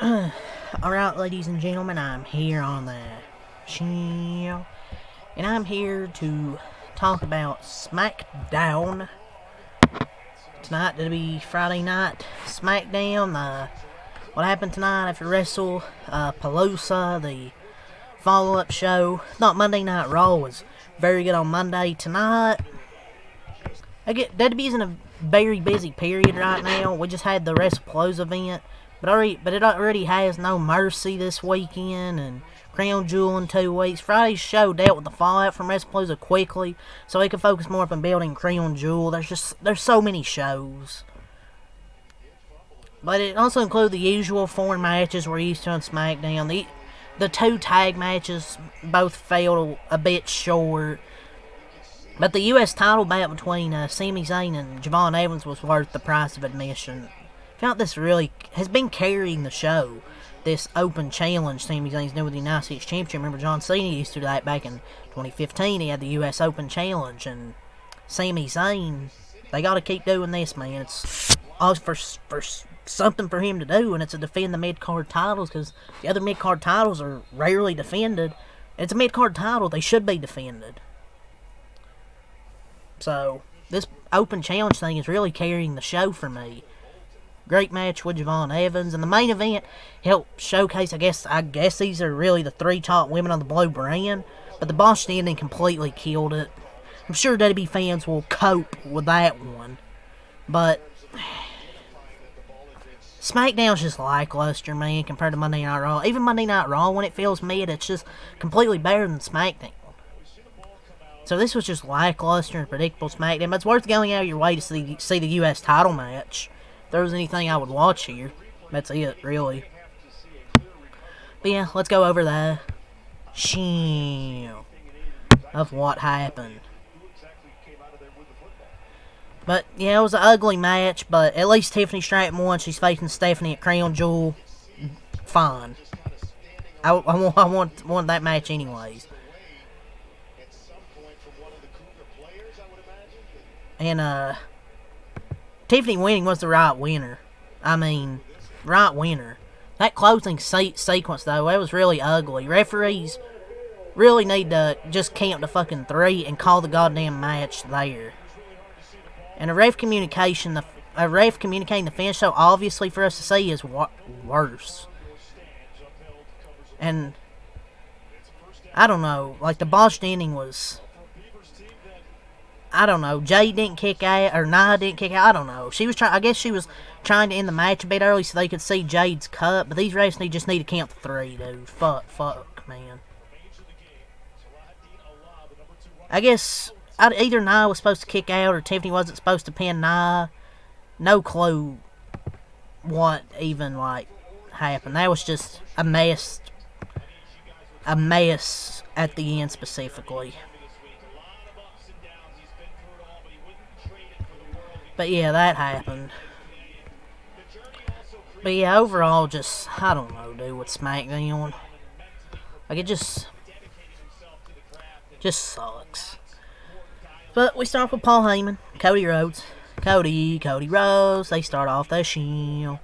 Alright, ladies and gentlemen, I'm here on the channel, and I'm here to talk about Smackdown. Tonight, it'll be Friday night Smackdown. What happened tonight after Wrestle Palooza, the follow-up show. Thought Monday Night Raw was very good on Monday. Tonight, WWE's in a very busy period right now. We just had the Wrestle Palooza event. But it already has No Mercy this weekend and Crown Jewel in 2 weeks. Friday's show dealt with the fallout from WrestlePalooza quickly, so we could focus more on building Crown Jewel. There's so many shows. But it also included the usual 4 matches we're used to on SmackDown. The 2 tag matches both fell a bit short. But the U.S. title bout between Sami Zayn and Javon Evans was worth the price of admission. I felt this really has been carrying the show. This open challenge Sami Zayn's doing with the United States Championship. Remember, John Cena used to do that back in 2015. He had the U.S. Open Challenge, and Sami Zayn, they got to keep doing this, man. It's all for something for him to do, and it's to defend the mid-card titles, because the other mid-card titles are rarely defended. It's a mid-card title; they should be defended. So this open challenge thing is really carrying the show for me. Great match with Javon Evans, and the main event helped showcase, I guess these are really the 3 top women on the Blue brand, but the botched ending completely killed it. I'm sure WWE fans will cope with that one, but SmackDown's just lackluster, man, compared to Monday Night Raw. Even Monday Night Raw, when it feels mid, it's just completely better than SmackDown. So this was just lackluster and predictable SmackDown, but it's worth going out of your way to see the U.S. title match. If there was anything I would watch here, that's it, really. But yeah, let's go over the show of what happened. But yeah, it was an ugly match, but at least Tiffany Stratton won. She's facing Stephanie at Crown Jewel. Fine. I want that match anyways. And Tiffany winning was the right winner. Right winner. That closing sequence, though, that was really ugly. Referees really need to just count to fucking 3 and call the goddamn match there. And a ref communicating the finish so obviously for us to see is worse. And I don't know, like the botched ending was, I don't know, Jade didn't kick out, or Nia didn't kick out, I don't know. I guess she was trying to end the match a bit early so they could see Jade's cut, but these refs just need to count to 3, dude. Fuck, man. I guess either Nia was supposed to kick out or Tiffany wasn't supposed to pin Nia. No clue what even, happened. That was just a mess. A mess at the end, specifically. But yeah, that happened. But yeah, overall, just, I don't know, dude, with SmackDown. Like, it just sucks. But we start with Paul Heyman, Cody Rhodes. Cody Rhodes, they start off the show.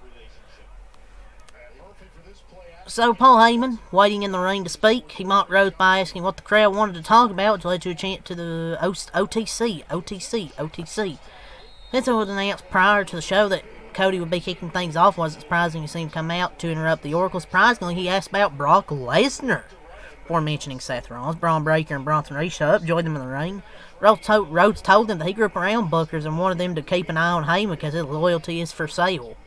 So, Paul Heyman, waiting in the ring to speak, he mocked Rhodes by asking what the crowd wanted to talk about, which led to a chant to the OTC. Since it was announced prior to the show that Cody would be kicking things off, wasn't surprising to see him come out to interrupt the Oracle. Surprisingly, he asked about Brock Lesnar before mentioning Seth Rollins. Braun Breaker and Bronson Reed showed up, joined them in the ring. Rhodes told them that he grew up around bookers and wanted them to keep an eye on Heyman because his loyalty is for sale.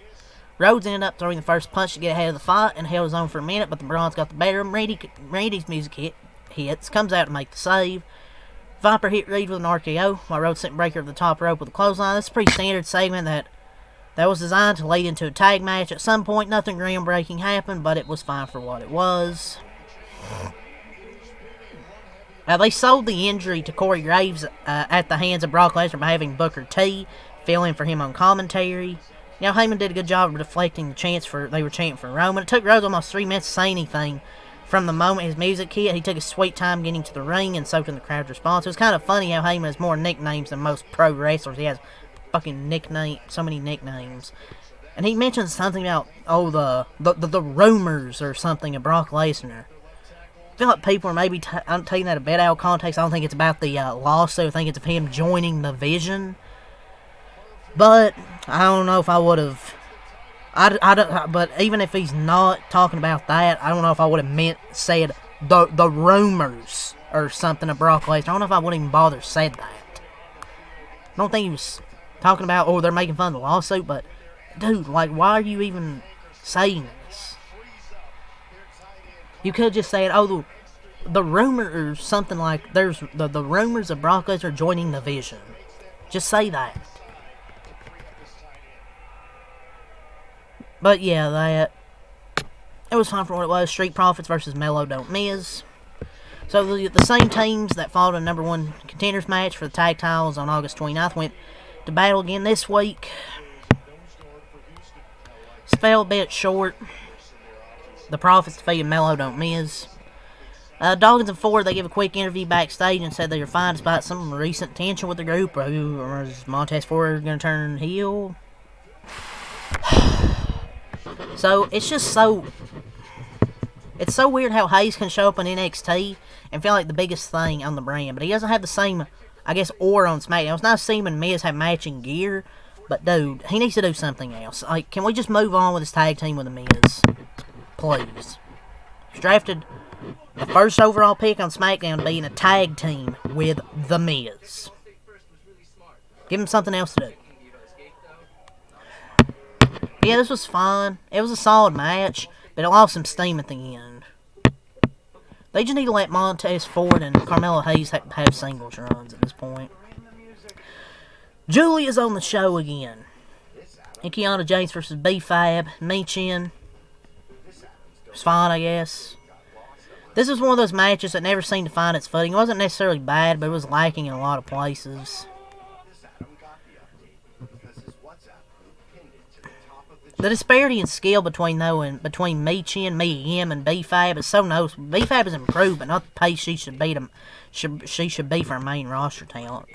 Rhodes ended up throwing the first punch to get ahead of the fight and held his own for a minute, but the Browns got the better of him. Randy's music hits, comes out to make the save. Viper hit Reed with an RKO, while Rhodes sent Breaker to the top rope with a clothesline. This is a pretty standard segment that was designed to lead into a tag match. At some point, nothing groundbreaking happened, but it was fine for what it was. They sold the injury to Corey Graves at the hands of Brock Lesnar by having Booker T fill in for him on commentary. Now, Heyman did a good job of deflecting the chants they were chanting for Roman. It took Rhodes almost 3 minutes to say anything. From the moment his music hit, he took his sweet time getting to the ring and soaking the crowd's response. It was kind of funny how Heyman has more nicknames than most pro wrestlers. He has fucking so many nicknames. And he mentions something about, the rumors or something of Brock Lesnar. I feel like people are maybe I'm taking that a bit out of context. I don't think it's about the lawsuit. I think it's of him joining the Vision. But I don't know if I would have. But even if he's not talking about that, I don't know if I would have said the rumors or something of Brock Lesnar. I don't know if I would even bother said that. I don't think he was talking about, they're making fun of the lawsuit, but dude, like, why are you even saying this? You could have just said, the rumor or something like, there's the rumors of Brock Lesnar joining the Vision. Just say that. But yeah, it was fine for what it was. Street Profits versus Mellow Don't Miz. So the same teams that fought a number 1 contenders match for the tag titles on August 29th went to battle again this week. Fell a bit short. The Profits defeated Mellow Don't Miz. Dawkins and Ford, they give a quick interview backstage and said they were fine despite some recent tension with the group. Or is Montez Ford going to turn heel? So, it's so weird how Hayes can show up in NXT and feel like the biggest thing on the brand, but he doesn't have the same, I guess, aura on SmackDown. It's nice to see him and Miz have matching gear, but dude, he needs to do something else. Like, can we just move on with his tag team with the Miz? Please. He's drafted the first overall pick on SmackDown to be in a tag team with the Miz. Give him something else to do. Yeah, this was fun. It was a solid match, but it lost some steam at the end. They just need to let Montez Ford and Carmelo Hayes have singles runs at this point. Julia's on the show again. And Kiana James versus B-Fab. Michin. It was fine, I guess. This was one of those matches that never seemed to find its footing. It wasn't necessarily bad, but it was lacking in a lot of places. The disparity in skill between Michin, Mia and B-Fab is so noticeable. B-Fab has improved, but not the pace she should be for a main roster talent.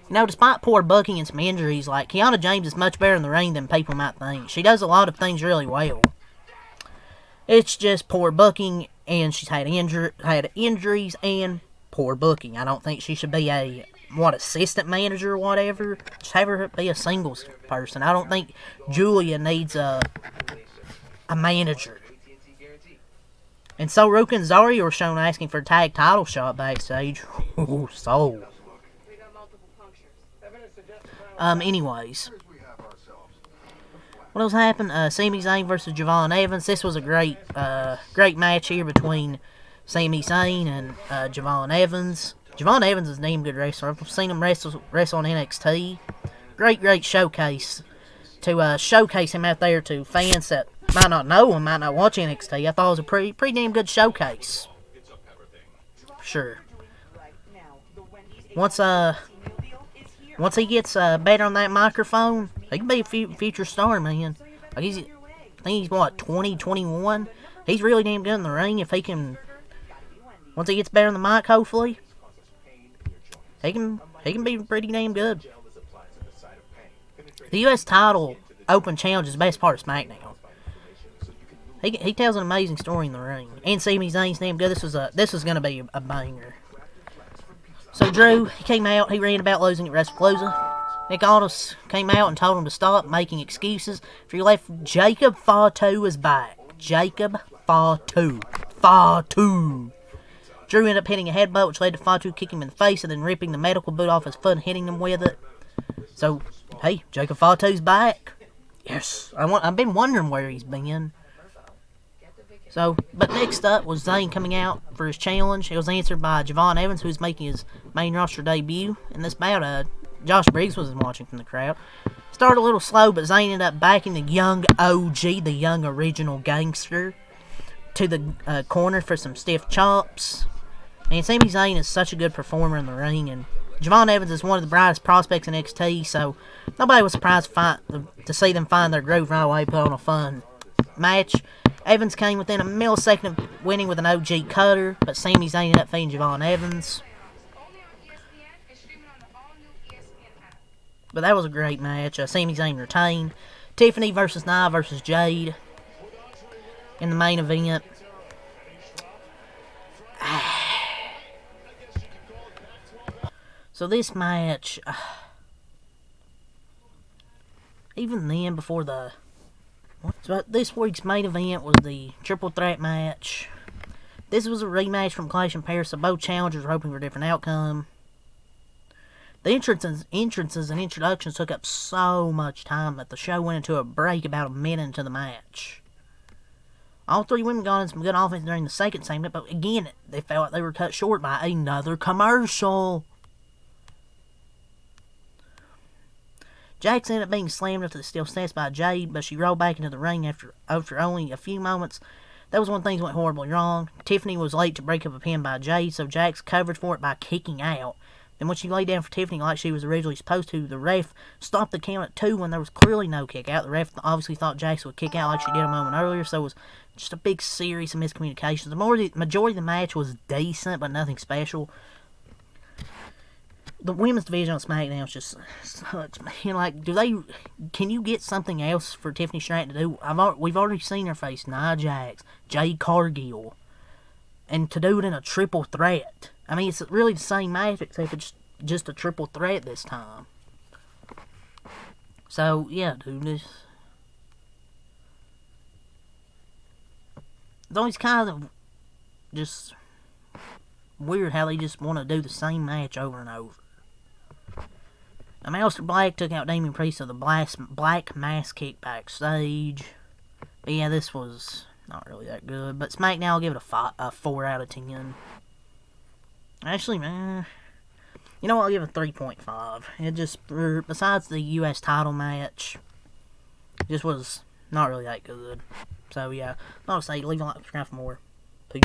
Despite poor booking and some injuries, like, Kiana James is much better in the ring than people might think. She does a lot of things really well. It's just poor booking, and she's had injuries and poor booking. I don't think she should be a assistant manager or whatever. Just have her be a singles person. I don't think Julia needs a manager. And so Ruka and Zarya were shown asking for a tag title shot backstage. Ooh, so. Anyways. What else happened? Sami Zayn versus Javon Evans. This was a great match here between Sami Zayn and Javon Evans. Javon Evans is a damn good wrestler. I've seen him wrestle on NXT. Great showcase. To showcase him out there to fans that might not know him, might not watch NXT. I thought it was a pretty damn good showcase. For sure. Once he gets better on that microphone, he can be a future star, man. Like I think he's 20, 21. He's really damn good in the ring. If he can, once he gets better on the mic, hopefully, he can be pretty damn good. The U.S. title open challenge is the best part of SmackDown. He tells an amazing story in the ring. And Sami Zayn's damn good. This was gonna be a banger. So Drew, he came out, he ran about losing at WrestlePalooza. Nick Aldis came out and told him to stop making excuses. For your left, Jacob Fatu is back. Jacob Fatu. Drew ended up hitting a headbutt, which led to Fatu kicking him in the face and then ripping the medical boot off his foot and hitting him with it. So, hey, Jacob Fatu's back. Yes. I've been wondering where he's been. So, but next up was Zayn coming out for his challenge. It was answered by Javon Evans, who's making his main roster debut. And this bout, Josh Briggs was watching from the crowd. Started a little slow, but Zayn ended up backing the young OG, the young original gangster, to the corner for some stiff chops. And Sami Zayn is such a good performer in the ring, and Javon Evans is one of the brightest prospects in NXT, so nobody was surprised to see them find their groove right away, put on a fun match. Evans came within a millisecond of winning with an OG cutter, but Sami Zayn ended up feeding Javon Evans. But that was a great match. Sami Zayn retained. Tiffany versus Nia versus Jade in the main event. So this match, even then, before the... So this week's main event was the triple threat match. This was a rematch from Clash in Paris, so both challengers were hoping for a different outcome. The entrances and introductions took up so much time that the show went into a break about a minute into the match. All three women got in some good offense during the second segment, but again, they felt like they were cut short by another commercial. Jax ended up being slammed into the steel steps by Jade, but she rolled back into the ring after only a few moments. That was when things went horribly wrong. Tiffany was late to break up a pin by Jade, so Jax covered for it by kicking out. Then when she laid down for Tiffany like she was originally supposed to, the ref stopped the count at 2 when there was clearly no kick out. The ref obviously thought Jax would kick out like she did a moment earlier, so it was just a big series of miscommunications. The majority of the match was decent, but nothing special. The women's division on Smackdown just sucks, man. Like, can you get something else for Tiffany Stratton to do? We've already seen her face Nia Jax, Jade Cargill, and to do it in a triple threat. I mean, it's really the same match, except it's just a triple threat this time. So, yeah, dude, it's always kind of just weird how they just want to do the same match over and over. Aleister Black took out Damian Priest of the Black Mass Kick backstage. But yeah, this was not really that good. But SmackDown, I'll give it a 4 out of 10. Actually, man, you know what? I'll give it a 3.5. It just, besides the U.S. title match, just was not really that good. So yeah, I'll say leave a like, subscribe for more. Peace.